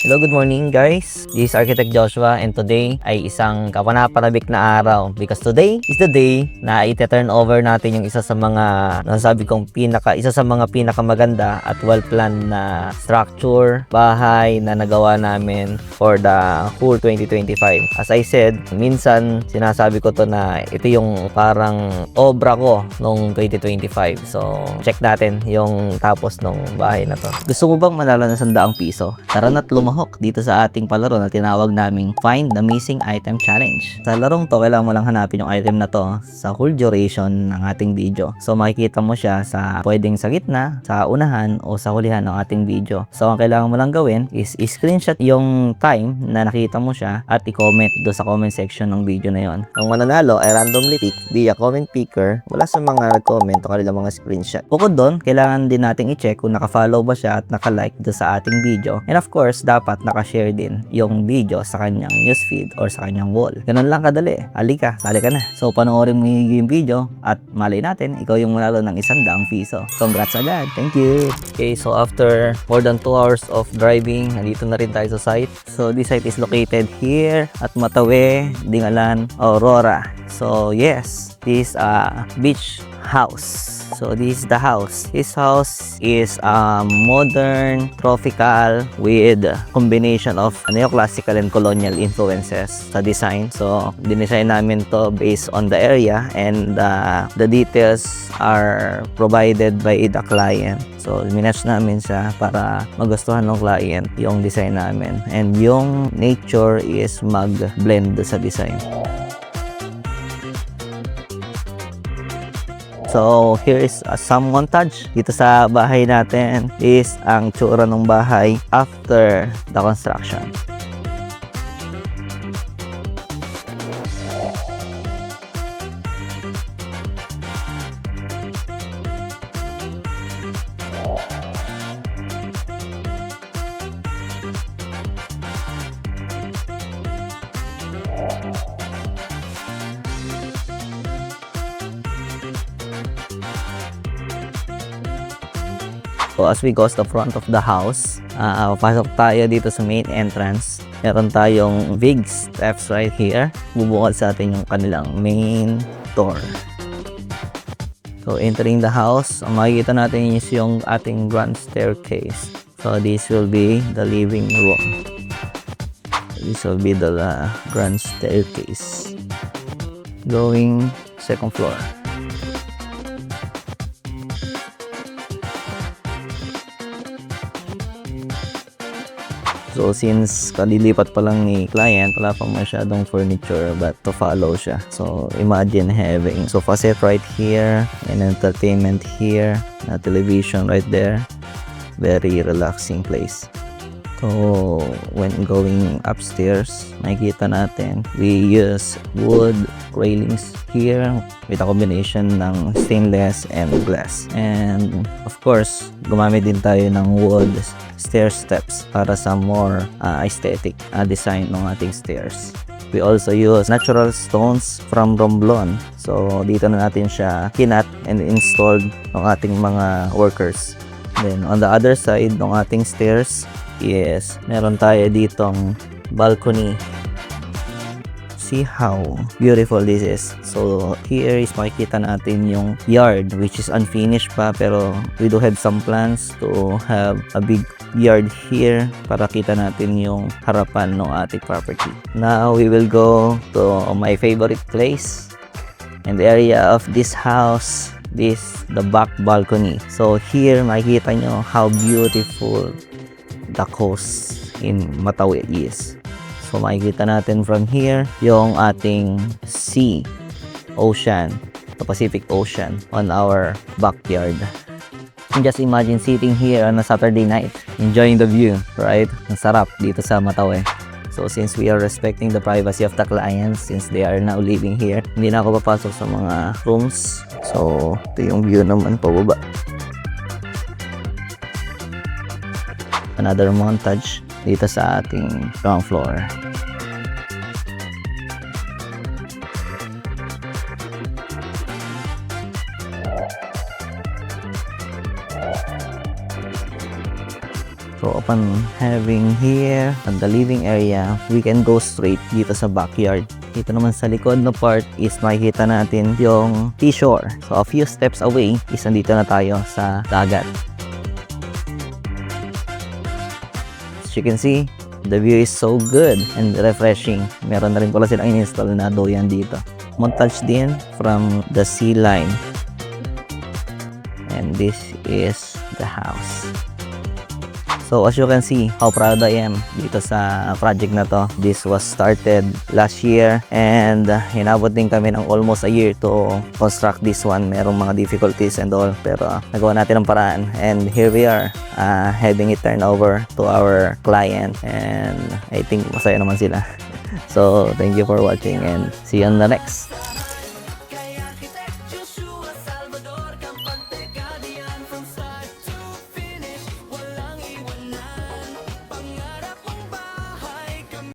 Hello, good morning guys. This is Architect Joshua and today ay isang kapanapanabik na araw because today is the day na ite-turn over natin yung isa sa mga nasabi kong isa sa mga pinakamaganda at well-planned na structure, bahay na nagawa namin for the whole 2025. As I said, minsan sinasabi ko to na ito yung parang obra ko nung 2025. So, check natin yung tapos ng bahay na to. Gusto mo bang manalo ng 100 piso? Tara na't lumahok dito sa ating palaro na tinawag naming Find the Missing Item Challenge. Sa larong to, kailangan mo lang hanapin yung item na to sa whole duration ng ating video. So makikita mo siya sa pwedeng sa gitna, sa unahan o sa hulihan ng ating video. So ang kailangan mo lang gawin is i-screenshot yung time na nakita mo siya at i-comment do sa comment section ng video na yon. Ang mananalo ay randomly pick via comment picker wala sa mga nag-comment o kanilang mga screenshot. Bukod doon, kailangan din nating i-check kung naka-follow ba siya at naka-like do sa ating video. And of course, dapat naka-share din yung video sa kanyang newsfeed or sa kanyang wall. Ganun lang kadali. Halika, sali ka na. So, panoorin mo yung video at malay natin, ikaw yung manalo ng 100 piso. Congrats agad. Thank you. Okay, so after more than 2 hours of driving, nandito na rin tayo sa site. So, this site is located here at Matawe, Dingalan, Aurora. So, yes, this beach house. So this is the house. This house is modern, tropical with combination of neoclassical and colonial influences sa design. So dinesign namin to based on the area and the details are provided by the client. So minatch namin siya para magustuhan ng client yung design namin. And yung nature is mag-blend sa design. So, here is some montage dito sa bahay natin is ang tsura ng bahay after the construction. So as we go to the front of the house, pasok tayo dito sa main entrance. Meron tayong big steps right here. Bubukod sa atin yung kanilang main door. So entering the house, ang makikita natin is yung ating grand staircase. So this will be the living room. This will be the grand staircase. Going second floor. So since kalilipat pa lang ni client, wala pa masyadong furniture but to follow siya. So imagine having sofa set right here, and entertainment here, na television right there. Very relaxing place. So when going upstairs, makikita natin we use wood railings here with a combination ng stainless and glass. And of course, gumamit din tayo ng wood stair steps para sa more aesthetic design ng ating stairs. We also use natural stones from Romblon. So dito na natin siya kinat and installed ng ating mga workers. Then on the other side ng ating stairs, yes, meron tayo ditong balcony. See how beautiful this is. So here is makikita natin yung yard which is unfinished pa, pero we do have some plans to have a big yard here para kita natin yung harapan ng ating property. Now we will go to my favorite place in the area of this house. This the back balcony. So here makikita nyo how beautiful the coast in Matawe is. So makikita natin from here yung ating sea, ocean, the Pacific Ocean on our backyard. And just imagine sitting here on a Saturday night, enjoying the view, right? Ang sarap dito sa Matawe. So since we are respecting the privacy of the clients, since they are now living here, hindi na ako papasok sa mga rooms. So ito yung view naman pababa. Another montage dito sa ating ground floor. So So upon having here at the living area, we can go straight dito sa backyard. Dito naman sa likod na part is makikita natin yung seashore. So a few steps away is nandito na tayo sa dagat. As you can see, the view is so good and refreshing. Meron na rin pala silang in-install na doyan dito. Montage din from the sea line. And this is the house. So as you can see, how proud I am dito sa project na to. This was started last year and hinabot din kami ng almost a year to construct this one. Merong mga difficulties and all, pero nagawa natin ang paraan. And here we are, having it turned over to our client, and I think masaya naman sila. So thank you for watching and see you on the next.